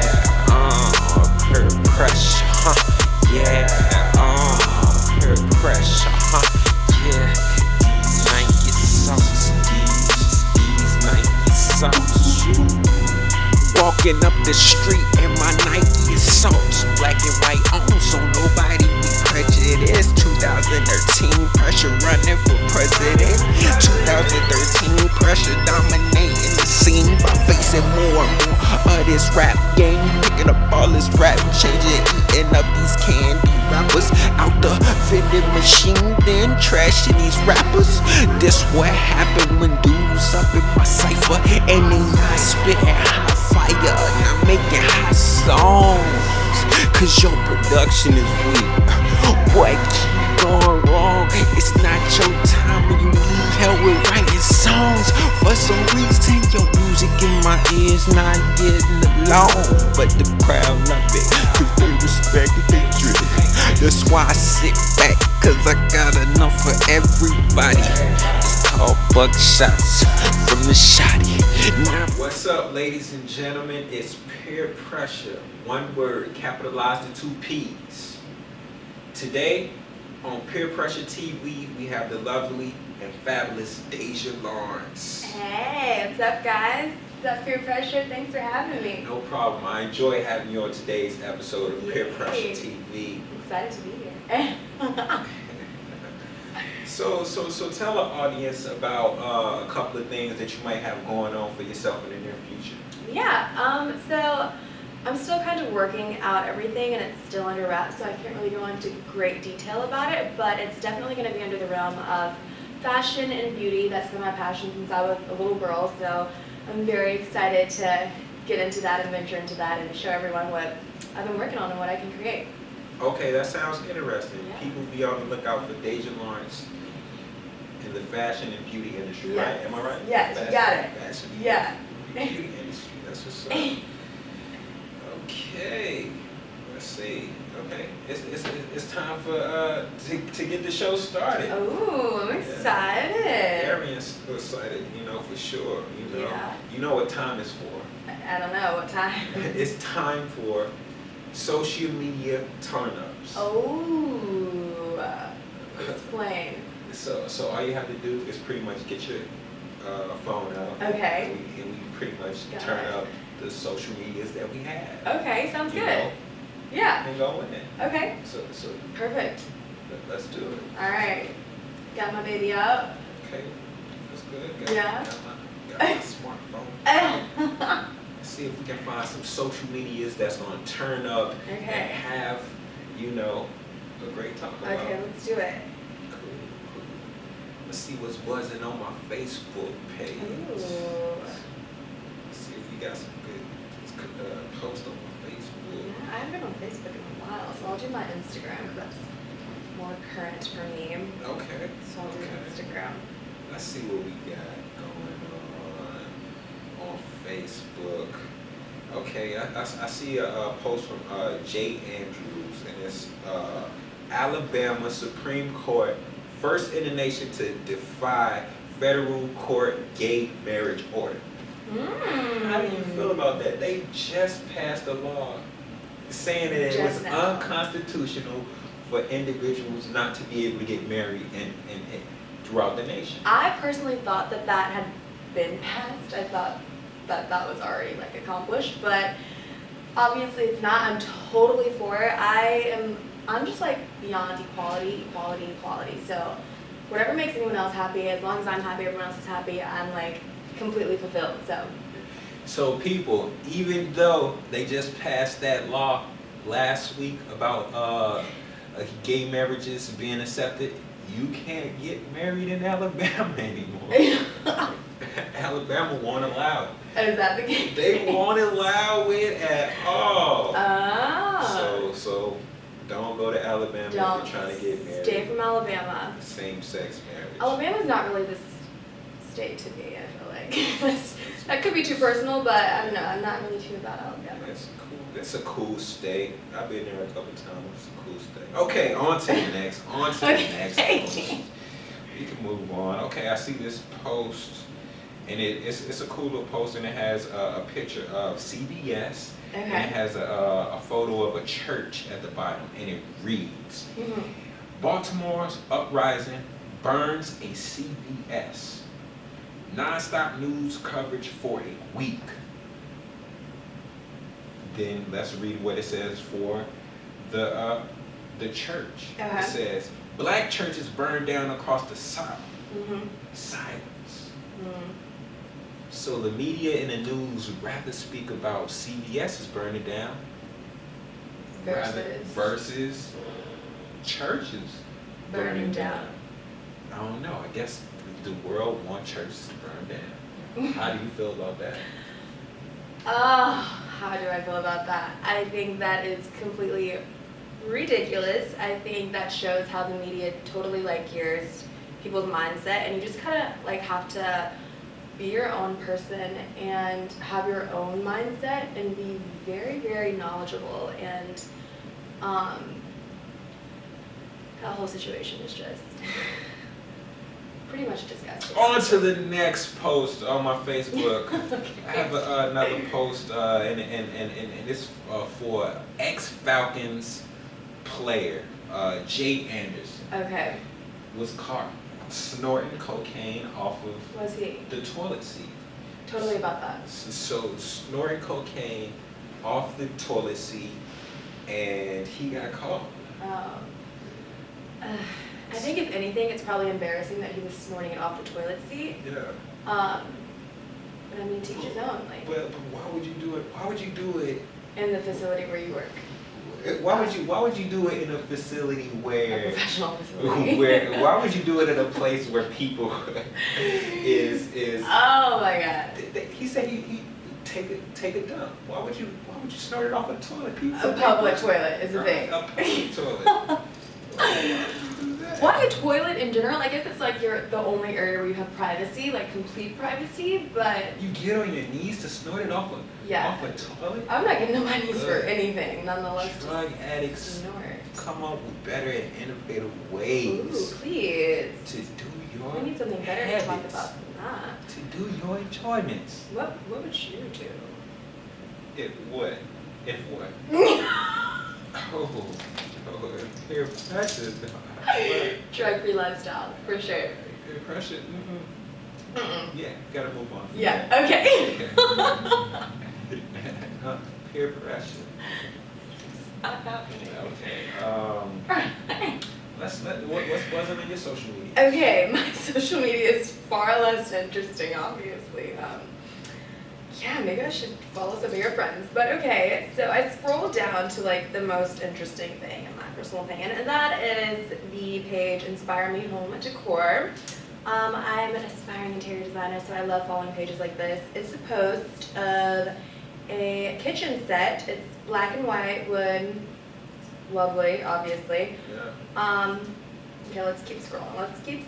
Peer pressure, yeah, peer pressure, yeah. These Nike socks, these Nike socks. Walking up the street in my Nike socks, black and white on, so nobody be prejudiced. 2013 pressure running for president. 2013 pressure dominating the scene by facing more and more of this rap game, picking up all this rap, changing, eating up these candy rappers out the vending machine, then trashing these rappers. This what happened when dudes up in my cipher and they not spitting hot fire, not making hot songs, cause your production is weak. Boy, keep going wrong. It's not your time when you need help with writing songs. For some reason, your music in my ears not getting along, but the crowd love it, cause they respect it, they drip it. That's why I sit back, cause I got enough for everybody. It's called buckshots from the shotty. What's up, ladies and gentlemen? It's Peer Pressure. One word, capitalized in 2 P's. Today, on Peer Pressure TV, we have the lovely and fabulous Deja Lawrence. Hey, what's up, guys? What's up, Peer Pressure? Thanks for having me. No problem. I enjoy having you on today's episode of Peer Pressure TV. I'm excited to be here. So tell our audience about a couple of things that you might have going on for yourself in the near future. Yeah, so I'm still kind of working out everything and it's still under wraps, so I can't really go into great detail about it, but it's definitely going to be under the realm of fashion and beauty. That's been my passion since I was a little girl, so I'm very excited to get into that and venture into that and show everyone what I've been working on and what I can create. Okay, that sounds interesting. Yeah. People be on the lookout for Deja Lawrence in the fashion and beauty industry, Yes. right? Am I right? Yes, fashion, you got it. Fashion Yeah. and beauty industry. That's what's up. Okay, let's see. Okay, it's time for to get the show started. Oh, I'm excited. Very excited, for sure. Yeah. You know what time it's for. I don't know what time. It's time for social media turn-ups. Oh, explain. So all you have to do is pretty much get your phone out. Okay. And we pretty much Got turn it. up the social medias that we have. Okay, sounds You good. know, Yeah. and go in it. Okay. So Perfect. let's do it. All right. Got my baby up. Okay, that's good. Yeah. Got my smartphone. Let's see if we can find some social medias that's gonna turn up and Okay. have, a great talk about. Okay, let's do it. Cool. Let's see what's buzzing on my Facebook page. Ooh. Let's see if we got some good posts on my Facebook. Yeah, I haven't been on Facebook in a while, so I'll do my Instagram because that's more current for me. Okay. So I'll do Instagram. Let's see what we got going on Facebook. Okay, I see a post from Jay Andrews, and it's Alabama Supreme Court, first in the nation to defy federal court gay marriage order. How do you feel about that? They just passed a law saying that it was unconstitutional for individuals not to be able to get married and throughout the nation. I personally thought that had been passed. I thought that was already accomplished, but obviously it's not. I'm totally for it. I'm just beyond equality. So whatever makes anyone else happy, as long as I'm happy, everyone else is happy, I'm completely fulfilled. So people, even though they just passed that law last week about gay marriages being accepted, you can't get married in Alabama anymore. Alabama won't allow it. Is that the case? They won't allow it at all. Oh. So don't go to Alabama if you're trying to get married. Stay from Alabama. Same-sex marriage. Alabama's not really the state to me, I feel like. That could be too personal, but I don't know. I'm not really too about Alabama. It's a cool state. I've been there a couple times. It's a cool state. Okay, on to the next. Post. We can move on. Okay, I see this post, and it's a cool little post, and it has a picture of CVS, Okay. and it has a photo of a church at the bottom, and it reads, Baltimore's uprising burns a CVS. Non-stop news coverage for a week. Then let's read what it says for the church. It says, Black churches burned down across the South. Silence. So the media and the news would rather speak about CVS is burning down versus churches burning down. I don't know. I guess the world wants churches to burn down. How do you feel about that? How do I feel about that? I think that is completely ridiculous. I think that shows how the media totally like gears people's mindset, and you just kind of like have to be your own person and have your own mindset and be very, very knowledgeable. And that whole situation is just pretty much disgusting. On to the next post on my Facebook. I have another post, and it's for ex-Falcons player Jay Anderson. Okay. Was caught snorting cocaine off of Was he? the toilet seat. Totally about that. So snorting cocaine off the toilet seat, and he got caught. I think if anything, it's probably embarrassing that he was snorting it off the toilet seat. Yeah. But I mean, to each his own. Like. But why would you do it? Why would you do it in the facility where you work? Why would you do it in a facility where a professional facility? Why would you do it in a place where people is? Oh my God. He said he take a dump. Why would you snort it off a toilet? People a public toilet is a thing. A public toilet. Why a toilet in general? I guess it's like you're the only area where you have privacy, like complete privacy, but... You get on your knees to snort it off a toilet? I'm not getting on my knees for anything, nonetheless. Drug addicts snort. Come up with better and innovative ways. Ooh, please. To do your We need something better habits, to talk about than that. To do your enjoyments. What would you do? If what? Oh, peer pressure. Drug-free lifestyle, for sure. Peer pressure? Yeah, gotta move on. Yeah, okay. Peer pressure. Stop happening. Okay. What's buzzing on your social media? Okay, my social media is far less interesting, obviously. Yeah, maybe I should follow some of your friends. But okay, so I scrolled down to like the most interesting thing in my personal opinion, and that is the page Inspire Me Home Decor. I'm an aspiring interior designer, so I love following pages like this. It's a post of a kitchen set. It's black and white wood. Lovely, obviously. Yeah. Okay, let's keep scrolling. Let's see.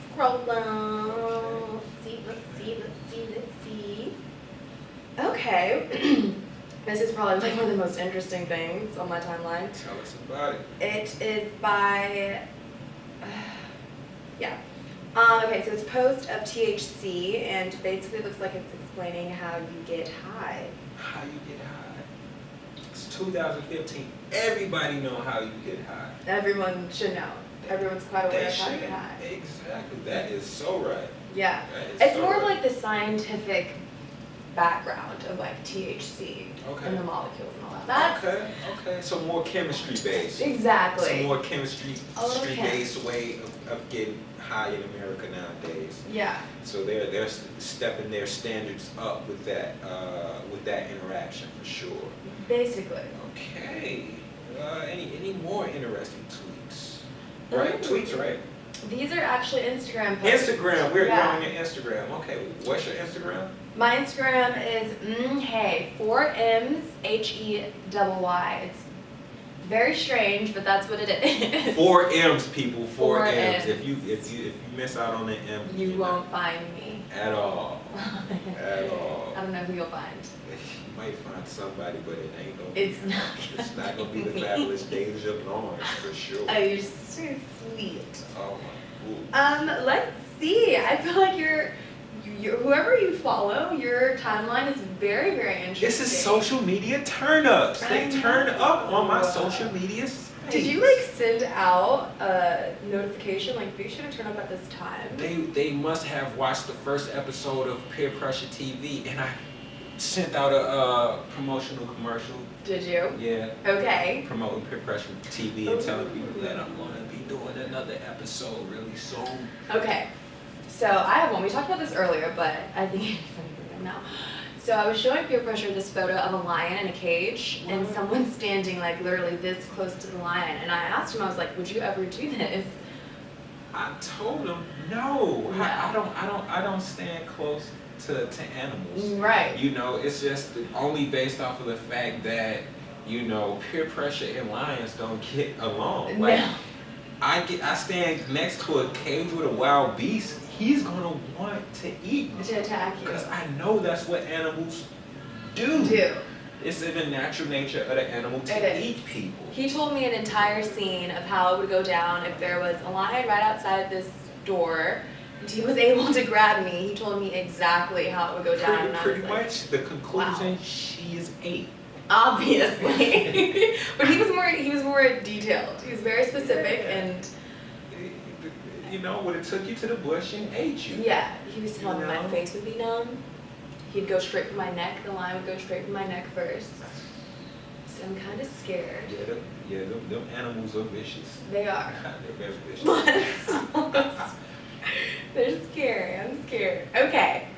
Okay. This is probably like one of the most interesting things on my timeline. Tell us about it. It is by, yeah. Okay, so it's a post of THC, and basically it looks like it's explaining how you get high. How you get high. It's 2015. Everybody know how you get high. Everyone should know. Everyone's quite aware of how to get high. Exactly. That is so right. Yeah. It's more of like the scientific background of like THC and the molecules and all that. Okay. So more chemistry based. Exactly. Some more chemistry based way of getting high in America nowadays. Yeah. So they're stepping their standards up with that interaction for sure. Basically. Okay. Any more interesting tweets? Right? Tweets, right? These are actually Instagram posts. Instagram. We're on your Instagram. Okay. What's your Instagram? My Instagram is hey, 4 M's HEYY. It's very strange, but that's what it is. 4 M's, people. 4 M's. M's. If you miss out on the M, you won't find me at all. At all. I don't know who you'll find. You might find somebody, but it ain't gonna. It's not gonna be the fabulous Deja Lawrence for sure. Oh, you're so sweet. Oh my. Ooh. Let's see. I feel like you're whoever you follow, your timeline is very, very interesting. This is social media turn-ups. They turn up on my social media space. Did you like send out a notification like be sure to turn up at this time? They must have watched the first episode of PeerPressure TV, and I sent out a promotional commercial. Did you? Yeah. Okay. Promoting PeerPressure TV and telling people that I'm going to be doing another episode really soon. Okay. So I have one. We talked about this earlier, but I think it's funny to bring them now. So I was showing PeerPressure this photo of a lion in a cage, and someone standing like literally this close to the lion. And I asked him, I was like, "Would you ever do this?" I told him no. I don't stand close to animals. Right. You know, it's just only based off of the fact that, you know, peer pressure and lions don't get along. Like, no. I stand next to a cage with a wild beast, he's gonna want to eat me. To attack you. Because I know that's what animals do. It's in the natural nature of the animal to eat people. He told me an entire scene of how it would go down if there was a lion right outside this door. He was able to grab me. He told me exactly how it would go down. Pretty much the conclusion, she is 8. Obviously. But he was more detailed. He was very specific and you know, would have took you to the bush and ate you. yeah, he was telling me my face would be numb. He'd go straight for my neck. The lion would go straight for my neck first. So I'm kind of scared. Them animals are vicious. They are. They're very vicious. They're scary. I'm scared. Okay.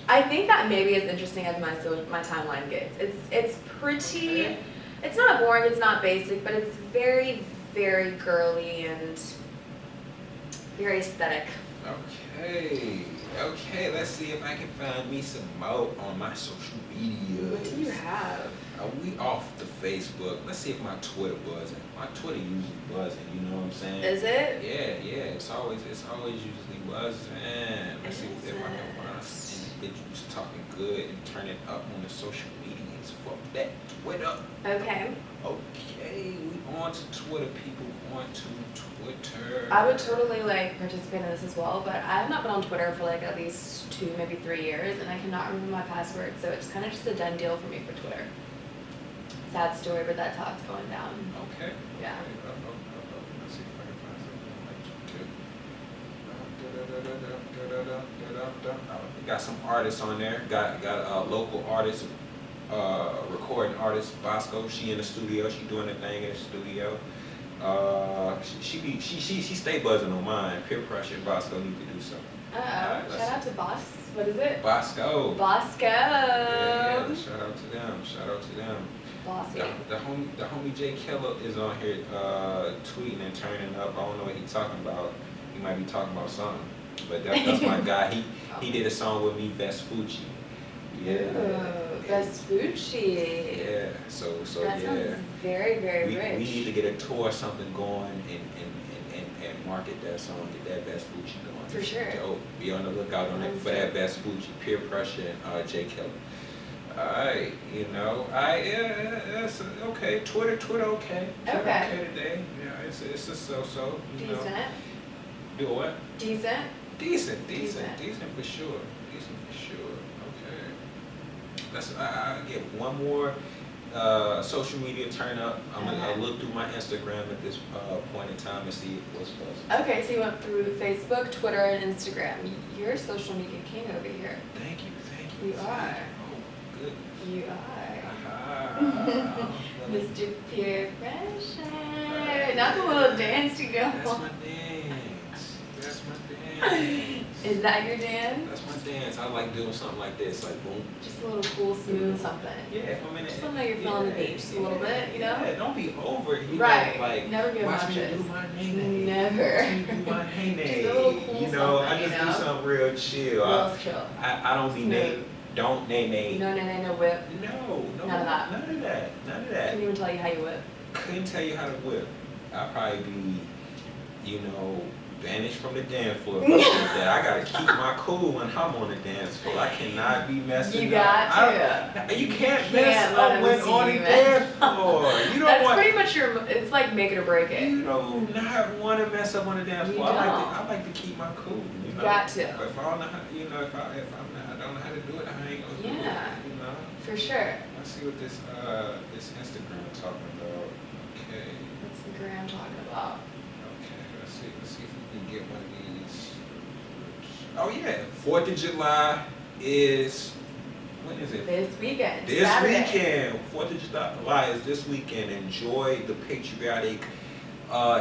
I think that maybe as interesting as my timeline gets. It's pretty. It's not boring. It's not basic, but it's very, very girly and very aesthetic. Okay. Let's see if I can find me some more on my social media. What do you have? We off the Facebook. Let's see if my Twitter buzzing. My Twitter usually buzzing. You know what I'm saying? Is it? Yeah. It's always usually buzzing. Let's see if I can find some individuals talking good and turn it up on the social medias. Fuck that Twitter. Okay. Okay, we on to Twitter, people. On to Twitter. I would totally like participate in this as well, but I have not been on Twitter for like at least 2, maybe 3 years, and I cannot remember my password, so it's kind of just a done deal for me for Twitter. Sad story, but that's how it's going down. Okay. Yeah. Let's see if I can find something like got some artists on there. Got a local artist, recording artist, Bosco. She in the studio. She doing her thing in the studio. She stay buzzing on mine. Peer pressure. Bosco need to do something. Shout out to Boss. What is it? Bosco. Bosco. Yeah, shout out to them. Bossy. The homie Jay Keller is on here tweeting and turning up. I don't know what he's talking about. He might be talking about something. But that's my guy. He did a song with me, Vespucci. Yeah. Ooh, Vespucci. Yeah. So that sounds very, very rich. We need to get a tour or something going and market that song, get that Vespucci going. For sure. Dope. Be on the lookout for that Vespucci, Peer Pressure, and Jay Keller. Alright, you know, it's okay. Twitter, okay. Twitter okay today. Yeah, it's a so-so. Decent. Do what? Decent for sure. Okay. I get one more social media turn up. I'm gonna look through my Instagram at this point in time and see what's buzzing. Okay, so you went through Facebook, Twitter, and Instagram. You're a social media king over here. Thank you. You are. Oh, good. You are. Mr. Peer Pressure. Not the little dance to go. That's my dance. Is that your dance? That's my dance. I like doing something like this, like boom. Just a little cool, smooth something. Yeah, if I'm in it. Just something you're feeling the beach just a little bit, you know? Yeah, don't be over it. Right. Like, never be watch obnoxious. me do my name. Never. Watch me do my name. Just a little cool you know, I just something, do something real chill. Real chill. I don't be name. Don't name. No whip. No. None of that. None of that. Couldn't even tell you how you whip. Couldn't tell you how to whip. I'd probably be, you know, banished from the dance floor. If I did that. I gotta keep my cool when I'm on the dance floor. I cannot be messing You got up. You can't mess up when on the dance floor. You don't That's want. pretty much it's like make it or break it. You do not want to mess up on the dance floor. You I like to keep my cool. You know? Got to. If I don't know how, if I don't know how to do it, I ain't gonna do it. You know. For sure. Let's see what this Instagram talking about. Okay. What's the gram talking about? Okay, let's see if we can get one of these. Oh yeah, 4th of July is, when is it? This weekend. This Saturday. weekend. 4th of July is this weekend. Enjoy the patriotic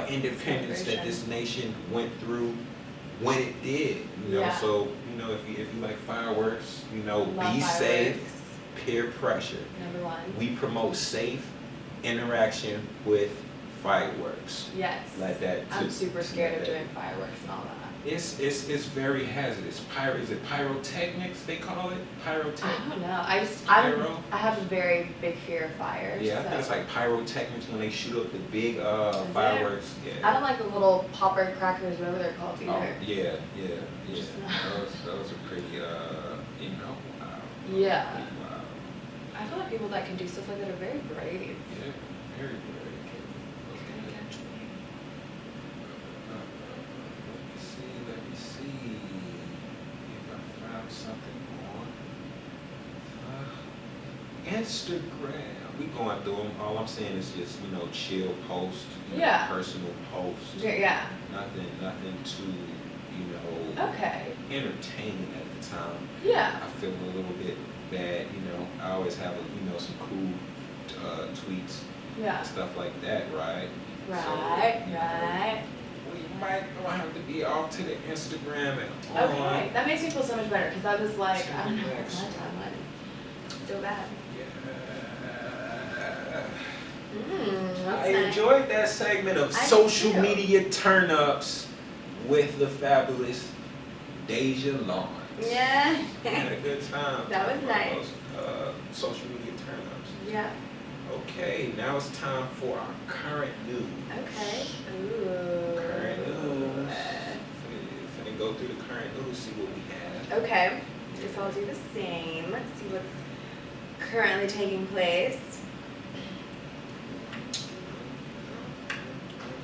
independence that this nation went through when it did. You know, so you know if you like fireworks, you know, be safe. Peer pressure. Number 1. We promote safe interaction with fireworks. Yes. Like that. I'm super scared of doing fireworks and all that. It's very hazardous. Is it pyrotechnics they call it? Pyrotechnics? I don't know. I have a very big fear of fires. Yeah, I think it's like pyrotechnics when they shoot up the big fireworks. Yeah. I don't like the little popper crackers, whatever they're called either. Oh, yeah. Those are pretty, you know. Yeah. Pretty wild. I feel like people that can do stuff like that are very brave. Yeah, very brave. Let me see if I found something on Instagram. We going through them. All I'm saying is just, you know, chill posts, personal posts. Yeah. Nothing too, you know, entertaining at the time. Yeah. I feel a little bit bad, you know. I always have, some cool tweets, stuff like that, right? Right. We might have to be off to the Instagram and Okay, that makes me feel so much better because I was like, I don't know, my Next. timeline. So bad. I What's next? enjoyed that segment of I social do. media turn-ups with the fabulous Deja Lawrence. Yeah. We had a good time. That was nice. Those, social media turn-ups. Yeah. Okay, now it's time for our current news. Okay. Ooh. Current news. Finna go through the current news, see what we have. Okay. Guess I'll do the same. Let's see what's currently taking place.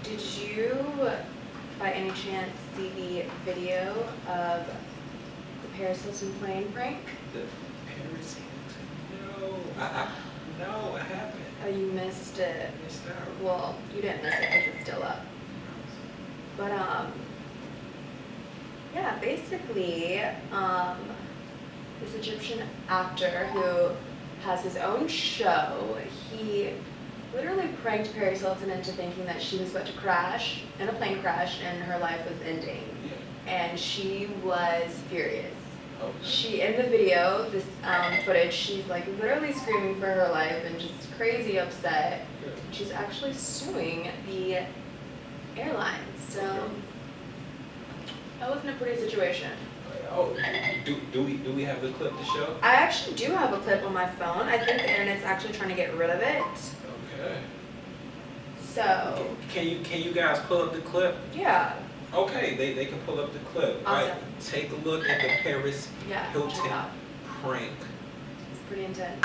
Did you, by any chance, see the video of the Paris Hilton plane prank? The Paris Hilton? No, I haven't. Oh, you missed it. I missed out. Well, you didn't miss it because it's still up. But, yeah, basically, this Egyptian actor who has his own show, he literally pranked Paris Hilton into thinking that she was about to crash in a plane crash and her life was ending. Yeah. And she was furious. Okay. She, in the video, this footage, she's like literally screaming for her life and just crazy upset. Good. She's actually suing the airlines. So that wasn't a pretty situation. Oh, do we have the clip to show? I actually do have a clip on my phone. I think the internet's actually trying to get rid of it. Okay. So Can you guys pull up the clip? yeah. Okay, they can pull up the clip. Awesome. Right. Take a look at the Paris Yeah, check it Hilton out. prank. It's pretty intense.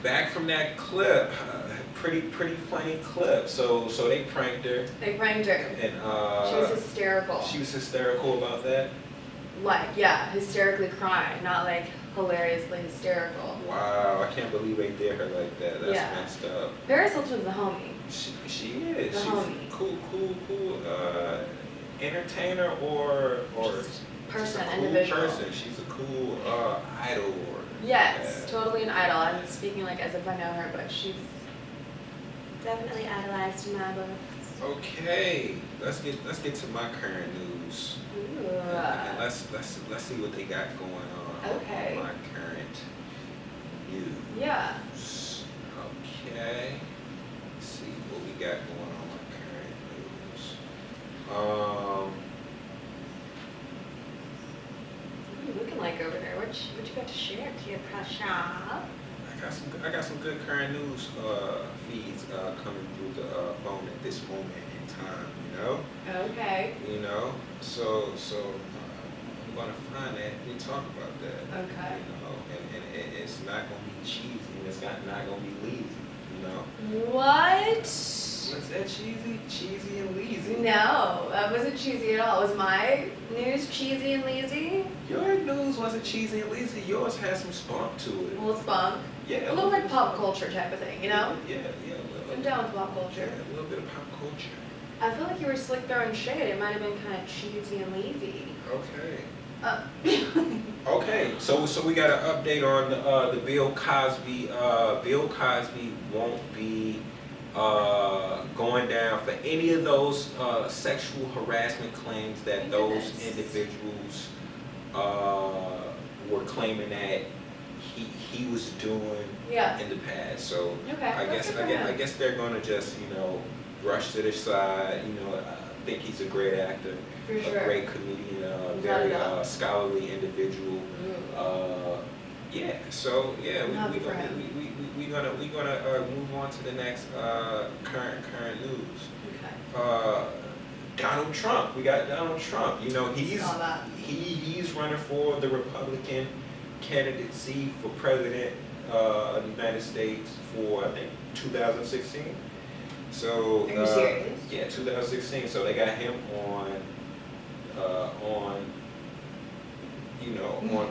Back from that clip, pretty funny clip. So they pranked her, They pranked her. and She was hysterical. She was hysterical about that. Like, yeah, hysterically crying, not like hilariously hysterical. Wow, I can't believe they did her like that. That's Yeah. messed up. Paris Hilton's a homie. She is. The She's homie. cool. Entertainer or Just person, she's a cool individual. person. She's a cool idol. Or, Yes, totally an idol. I'm speaking like as if I know her, but she's definitely idolized in my books. Okay, let's get to my current news. Ooh. And let's see what they got going on. Okay. My current news. Yeah. Okay. Let's see what we got going on with current news. What are you looking like over there? What you got to share, PeerPressure? I got some good current news feeds coming through the phone at this moment in time. Okay. So I'm gonna find that and talk about that. Okay. And it's not gonna be cheesy, and it's not gonna be lazy. What? Was that cheesy? Cheesy and lazy? No, that wasn't cheesy at all. Was my news cheesy and lazy? Your news wasn't cheesy and lazy. Yours had some spunk to it. A little spunk. Yeah. A little like pop culture type of thing, Yeah. I'm down with pop culture. Yeah, a little bit of pop culture. I feel like you were slick throwing shade. It might have been kind of cheesy and lazy. Okay. Okay, so we got an update on the Bill Cosby. Bill Cosby won't be going down for any of those sexual harassment claims that those individuals were claiming that he was doing in the past. So okay, I guess they're gonna just brush to the side. I think he's a great actor, a great comedian, very scholarly individual. We're gonna move on to the next current news. Okay. Donald Trump. We got Donald Trump. He's running for the Republican candidacy for president of the United States for I think 2016. So are you serious? Yeah, 2016. So they got him on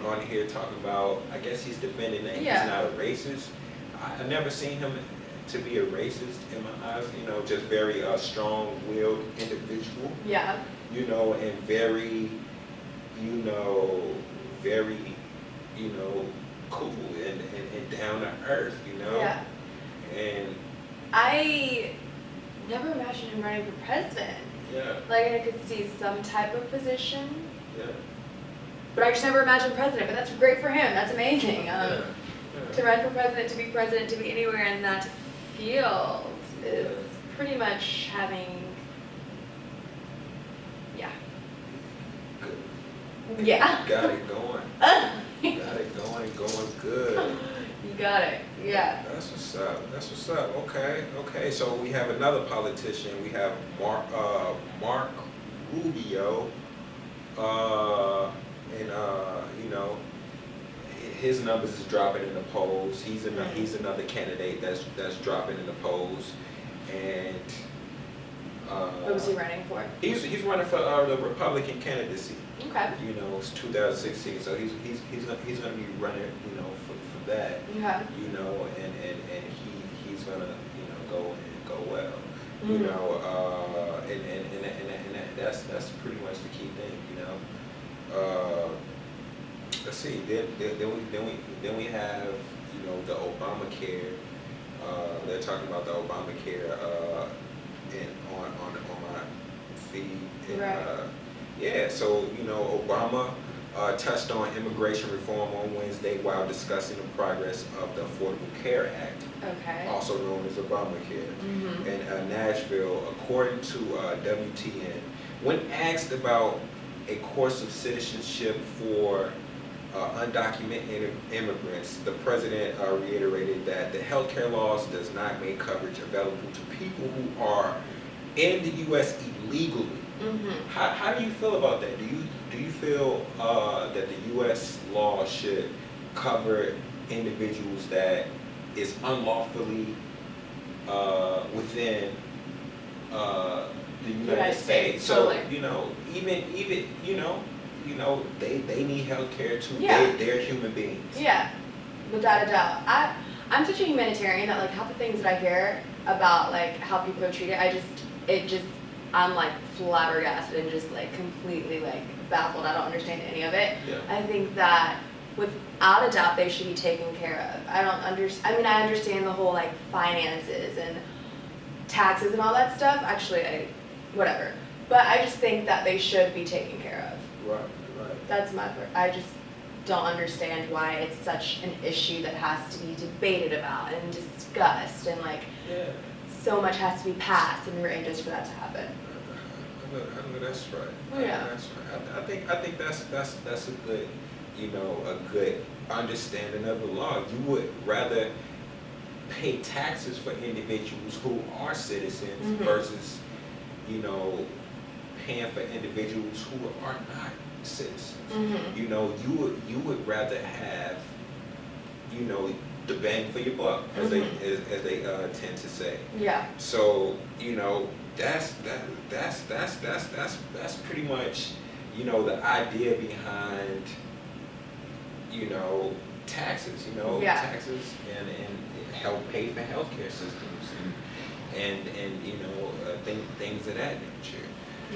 on here talking about. I guess he's defending that he's not a racist. I've never seen him to be a racist in my eyes. Just very strong-willed individual. Yeah. And very, very, cool and down to earth. Yeah. And I never imagined him running for president. yeah. Like I could see some type of position. Yeah. But I just never imagined president. But that's great for him. That's amazing. To run for president, to be president, to be anywhere in that field is pretty much having. Yeah. Good. Yeah. Got it going. Got it going good. You got it. Yeah. That's what's up. Okay. So we have another politician. We have Mark Rubio, his numbers is dropping in the polls. He's another candidate that's dropping in the polls, and what was he running for? He's running for the Republican candidacy. Okay. It's 2016, so he's gonna be running, for that. Okay. And he's gonna, go well. Mm-hmm. And that's pretty much the key thing, Let's see. Then we have, the Obamacare. They're talking about the Obamacare on my feed. And, right. So Obama touched on immigration reform on Wednesday while discussing the progress of the Affordable Care Act, also known as Obamacare, in Nashville, according to WTN. When asked about a course of citizenship for undocumented immigrants, the president reiterated that the healthcare laws does not make coverage available to people who are in the U.S. illegally. How do you feel about that? Do you feel that the U.S. law should cover individuals that is unlawfully within the United States? So even they need health care too. They're human beings. Yeah, without a doubt. I'm such a humanitarian that like half the things that I hear about like how people are treated, I'm like flabbergasted and just like completely like baffled. I don't understand any of it. Yeah. I think that without a doubt they should be taken care of. I understand the whole like finances and taxes and all that stuff. Actually, whatever. But I just think that they should be taken care of. Right. That's my part. don't understand why it's such an issue that has to be debated about and discussed, and like so much has to be passed and written just for that to happen. I know that's right. Yeah. That's right. I think that's a good, a good understanding of the law. You would rather pay taxes for individuals who are citizens versus, paying for individuals who are not citizens. You would rather have, the bang for your buck, as they tend to say. Yeah. So that's pretty much the idea behind taxes. Taxes and help pay for healthcare systems and things of that nature.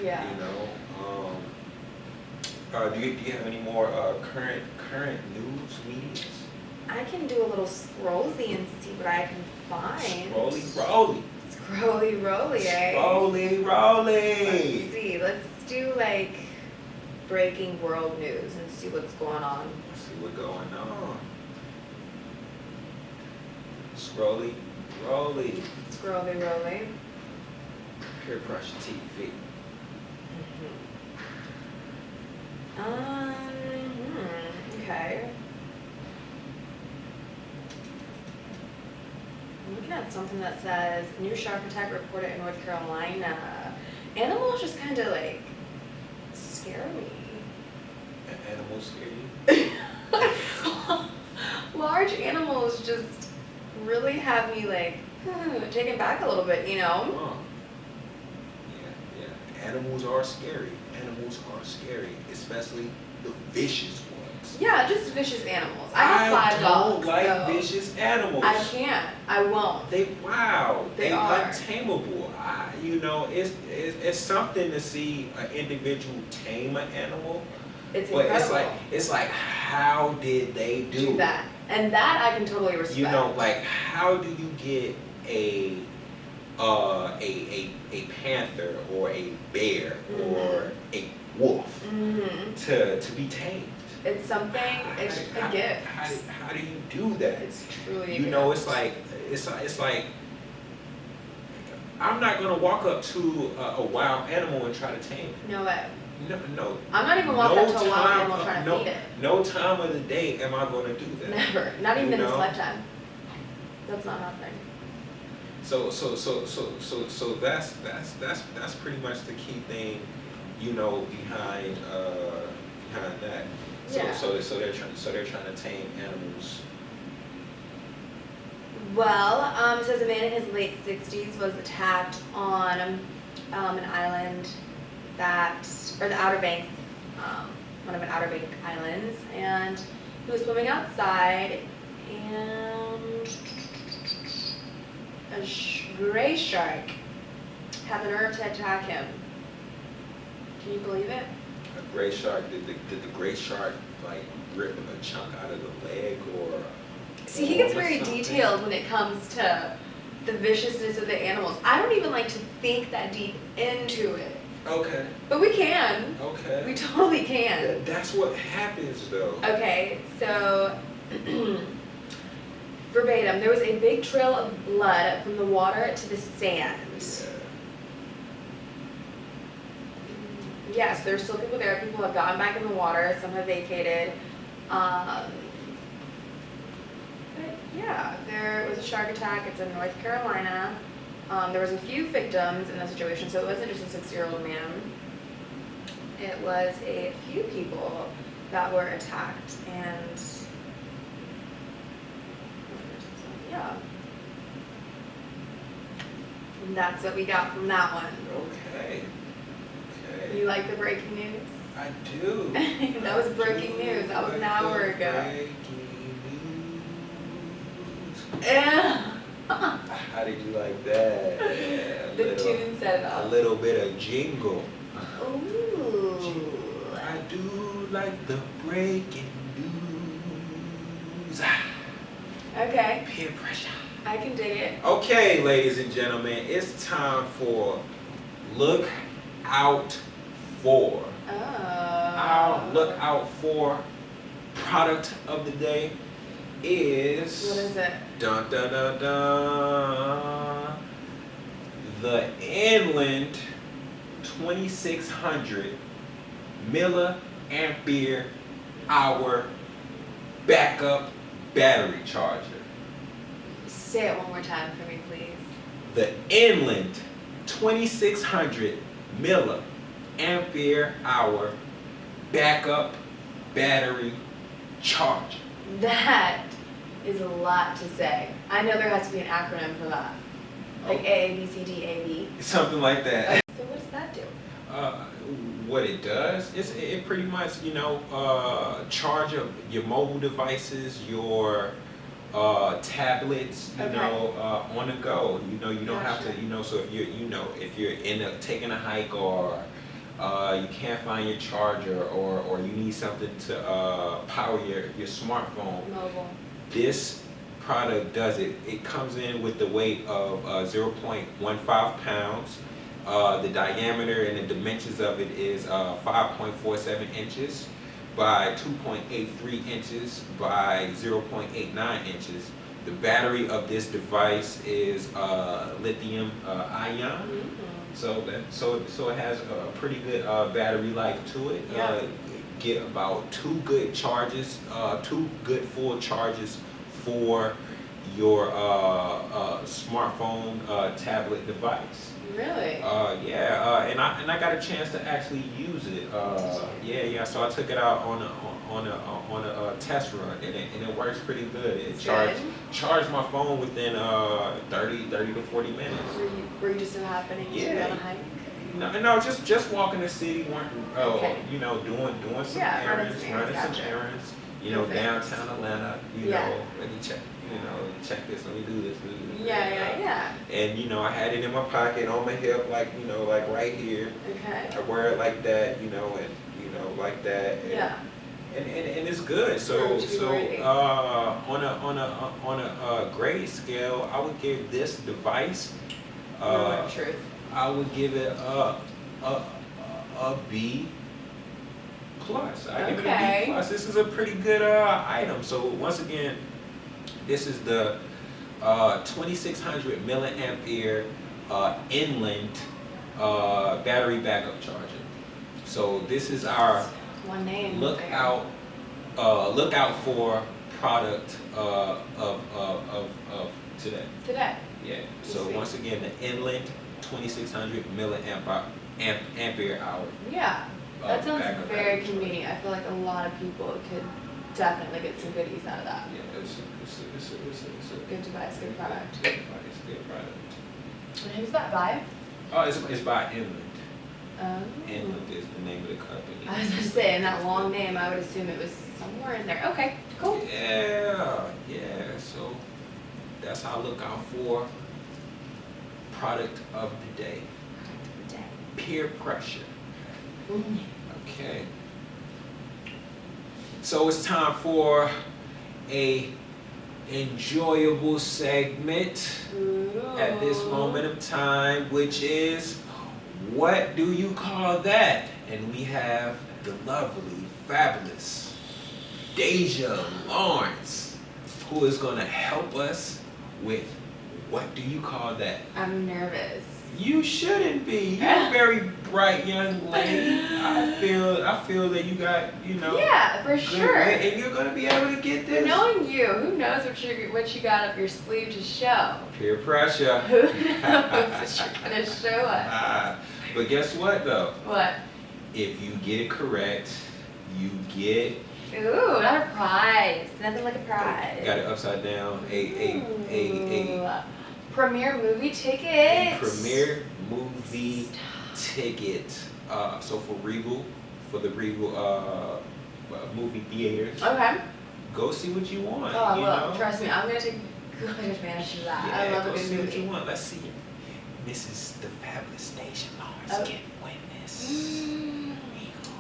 Yeah. Do you have any more current news? I can do a little scrolly and see what I can find. Scrolly Rolly, eh? Scrolly Rolly. Let's see. Let's do like breaking world news and see what's going on. Let's see what's going on. Scrolly Rolly. PeerPressure TV. Okay. I'm looking at something that says new shark attack reported in North Carolina. Animals just kind of like scare me. Animals scare you? Large animals just really have me like taken back a little bit, Yeah. Animals are scary, especially the vicious ones. Yeah, just vicious animals. I have 5 dogs. I don't like so vicious animals. I can't. I won't. They are untamable. It's something to see an individual tame an animal. It's but incredible. it's like how did they do that? And that I can totally respect. Like how do you get a panther or a bear or a wolf to be tamed? It's something. It's a gift. How do you do that? It's truly. It's like I'm not gonna walk up to a wild animal and try to tame it. No way. No. I'm not even walking up to a wild animal trying to feed it. No time of the day am I going to do that. Never. Not even in this lifetime. That's not happening. So that's pretty much the key thing, behind that. So they're trying to tame animals. Well, it says a man in his late 60s was attacked on an island or the Outer Banks, one of the Outer Bank islands, and he was swimming outside, and a gray shark had the nerve to attack him. Can you believe it? A gray shark? Did the gray shark like rip a chunk out of the leg or? See, he gets very detailed when it comes to the viciousness of the animals. I don't even like to think that deep into it. Okay. But we can. Okay. We totally can. That's what happens though. Okay, so verbatim, there was a big trail of blood from the water to the sand. Yes, there's still people there. People have gotten back in the water. Some have vacated. But yeah, there was a shark attack. It's in North Carolina. There was a few victims in the situation, so it wasn't just a 6-year-old man. It was a few people that were attacked, and yeah. And that's what we got from that one. Okay. You like the breaking news? I do. That was breaking news. That was an hour ago. Breaking news. Yeah. How did you like that? The tune set it up. A little bit of jingle. Ooh. I do like the breaking news. Okay. Peer pressure. I can dig it. Okay, ladies and gentlemen, it's time for Look Out For. Oh. Look out for product of the day is... What is it? Dun dun dun dun. The Inland 2600 milliampere hour backup battery charger. Say it one more time for me, please. The Inland 2600 milliampere hour backup battery charger. That is a lot to say. I know there has to be an acronym for that. Like A, B, C, D, A, B. Something like that. So what does that do? What it does is it pretty much, charge up your mobile devices, your tablets, on the go. You don't have to, so if you're taking a hike or you can't find your charger or you need something to power your smartphone. Mobile. This product does it. It comes in with the weight of 0.15 pounds. The diameter and the dimensions of it is 5.47 inches by 2.83 inches by 0.89 inches. The battery of this device is lithium ion. Mm-hmm. So it has a pretty good battery life to it. Yeah. Get about two good full charges for your smartphone tablet device. Really? And I got a chance to actually use it. So I took it out on a test run, and it works pretty good. It charged my phone within 30 to 40 minutes. Were you just so happening to be on a hike? No, just walking the city, doing some errands, running some errands. Downtown Atlanta. Let me check this. Let me do this. Yeah. And I had it in my pocket, on my hip, like right here. Okay. I wear it like that, and like that. And it's good. So on a grade scale, I would give this device. Truth. I would give it a B plus. I give it a B plus. This is a pretty good item. So once again, this is the 2600 milliampere Inland battery backup charger. So this is our one name. Look out for product of today. Yeah. So once again, the Inland 2600 milliampere hour. Yeah. That sounds very convenient. I feel like a lot of people could definitely get some goodies out of that. Yeah, it's a good device, good product. Good device, good product. And who's that by? Oh, it's by Inland. Inland is the name of the company. I was going to say, in that long name, I would assume it was somewhere in there. Okay, cool. Yeah. So that's how I look out for product of the day. Peer pressure. Mm-hmm. Okay. So it's time for a enjoyable segment at this moment of time, which is, what do you call that? And we have the lovely, fabulous Deja Lawrence, who is going to help us with what do you call that? I'm nervous. You shouldn't be. You're a very bright young lady. I feel that you got, Yeah, for sure. And you're gonna be able to get this. Knowing you, who knows what you got up your sleeve to show? Peer pressure. Who knows what you're gonna show us? But guess what though? What? If you get it correct, you get. Ooh, not a prize. Nothing like a prize. Got it upside down. A premiere movie ticket. A premiere movie ticket. So for the Regal movie theaters. Okay. Go see what you want. Oh, I will. Trust me, I'm gonna take good advantage of that. Yeah, I love a go good see movie. what you want. Let's see Mrs. the Fabulous Deja Lawrence can win this.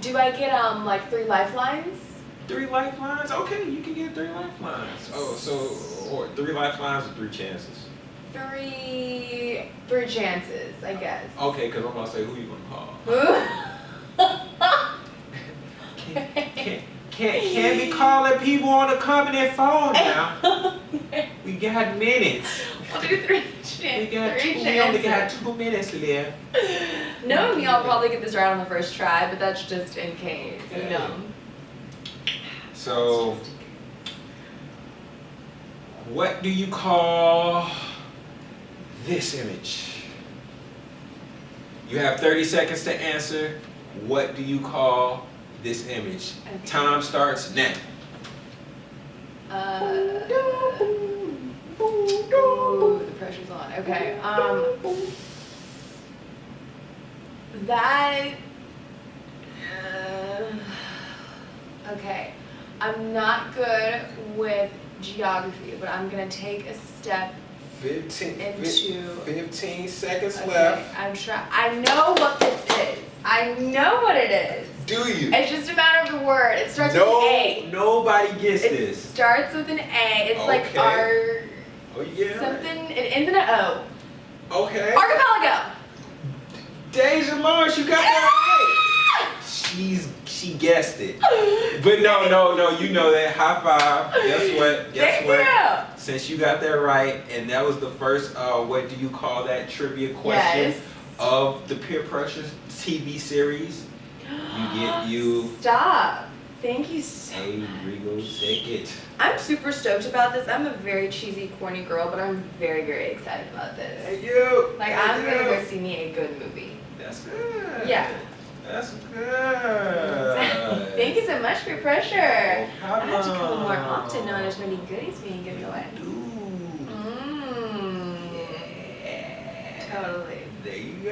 Do I get like 3 lifelines? 3 lifelines? Okay, you can get 3 lifelines. Or 3 lifelines or 3 chances. 3 chances, I guess. Okay, because I'm about to say, who you gonna call? Can't be calling people on the company phone now. We got minutes. We'll do three We only got 2 minutes left. Knowing me, I'll probably get this right on the first try, but that's just in case, you know. So, what do you call this image? You have 30 seconds to answer. What do you call this image? Okay. Time starts now. Ooh, the pressure's on. Okay. That. Okay. I'm not good with geography, but I'm gonna take a step 15 seconds Okay, left. I know what this is. I know what it is. Do you? It's just a matter of the word. It starts with an A. Nobody gets It this. starts with an A. It's like Okay. our Oh yeah. something. It ends in an O. Okay. Archipelago. Deja Lawrence, you got that right. She guessed it. But no, you know that. High five. Guess what? Thank you. Since you got that right, and that was the first what do you call that trivia question of the Peer Pressure TV series. You Stop. Thank you so Hey, Rigo, take it. I'm super stoked about this. I'm a very cheesy, corny girl, but I'm very, very excited about this. Hey, you. Like, I'm gonna go see me a good movie. That's good. Yeah. That's good. Thank you so much for pressure. Oh, I have to come more often knowing there's many goodies being given away. Yeah. Totally. There you go.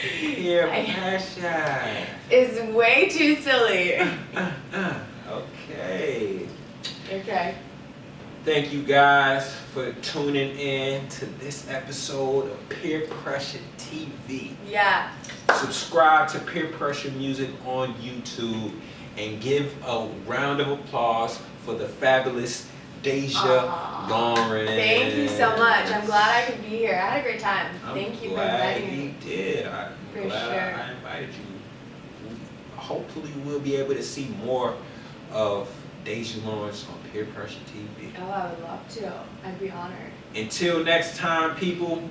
PeerPressure. It's way too silly. Okay. Okay. Thank you guys for tuning in to this episode of Peer Pressure TV. Yeah. Subscribe to Peer Pressure Music on YouTube and give a round of applause for the fabulous Deja Lawrence. Thank you so much. I'm glad I could be here. I had a great time. Thank you for inviting me. You did. I'm glad I invited you. Hopefully we'll be able to see more of Deja Lawrence on Peer Pressure TV. Oh, I would love to. I'd be honored. Until next time, people.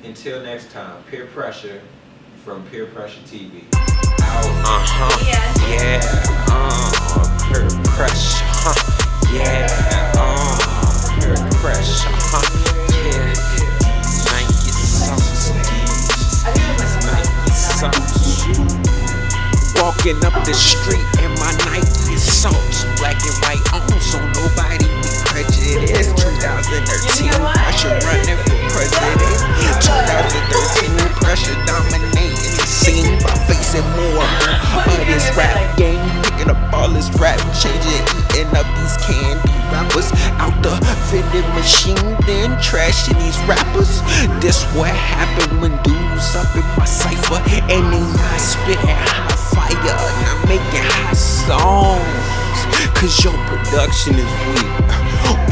Until next time, Peer Pressure from Peer Pressure TV. Out. Yeah. Peer Pressure. Yeah. Peer Pressure. Yeah. Nike socks. I think it was like Nike socks. Walking up the street in my Nike socks, black and white on, so nobody be prejudiced. 2013, pressure running for president. 2013, pressure dominating the scene by facing more of this rap game, picking up all this rap, changing, eating up these candy rappers out the vending machine, then trashing these rappers. This what happened when dudes up in my cipher and they not spitting hot fire, not making hot songs, cause your production is weak.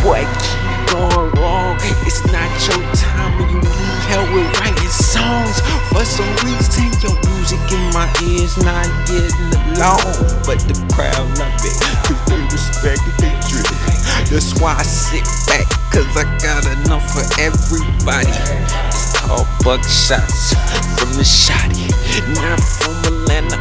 Boy, keep going wrong. It's not your time when you need help with writing songs. For some reason your music in my ears not getting along, but the crowd love it, cause they respect it, they drip it. That's why I sit back, cause I got enough for everybody. It's called buckshots from the shotty, not from Atlanta,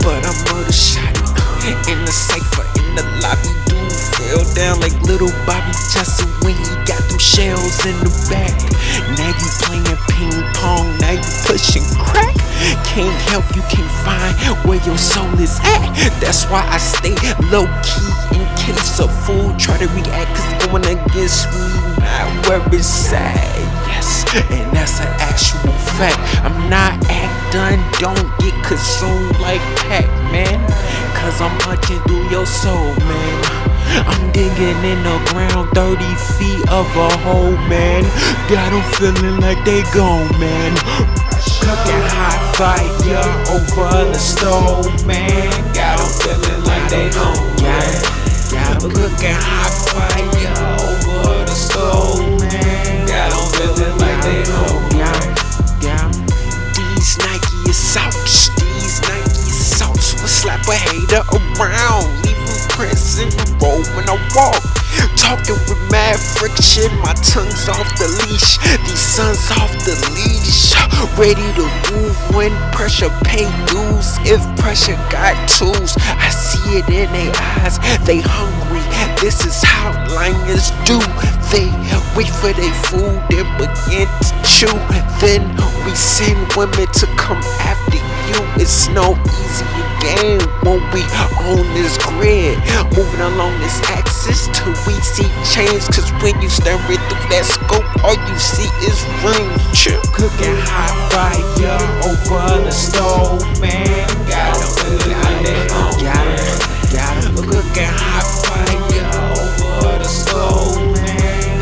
but I murder shotty. In the cypher, in the lobby, dude fell down like little Bobby Johnson when he got them shells in the back. Now you playing ping pong, now you pushing crack. Can't help, you can't find where your soul is at. That's why I stay low key in case a fool try to react, cause going against me, not where it's at. Yes, and that's an actual fact. I'm not done, don't get consumed like Pac-Man, cause I'm punching through your soul, man. I'm digging in the ground 30 feet of a hole, man. Got them feeling like they gone, man. Cooking hot fire over the stove, man. Got them feeling like they home, yeah. Got them cooking hot fire over the stove, man. Got them feeling like they home, yeah. These Nike socks, these Nike socks. wander around, leaving prints in the road when I walk. Talking with mad friction, my tongue's off the leash, these sons off the leash. Ready to move when pressure pay dues. If pressure got tools, I see it in their eyes. They hungry, this is how lions do. They wait for their food and begin to chew. Then we send women to come after you. It's no easy game when we on this grid, moving along this axis till we see change. Cause when you staring through that scope, all you see is range. Cooking hot fire over the stove, man. Got 'em cooking hot fire over the stove, man.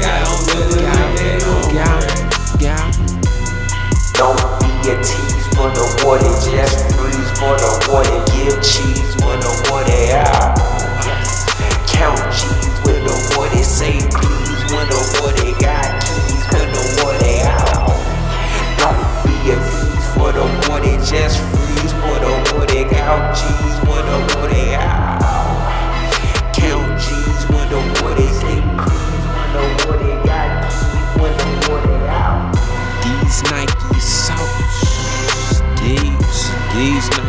Don't be a tease for the water, just freeze for the water. Give cheese when the water out. Count cheese when the water say please when the water got keys when the water out. Don't be a tease for the water, just freeze for the water. Count cheese when the water out. Count cheese when the water say please when the water got keys when the water out. These Nike socks, these Nike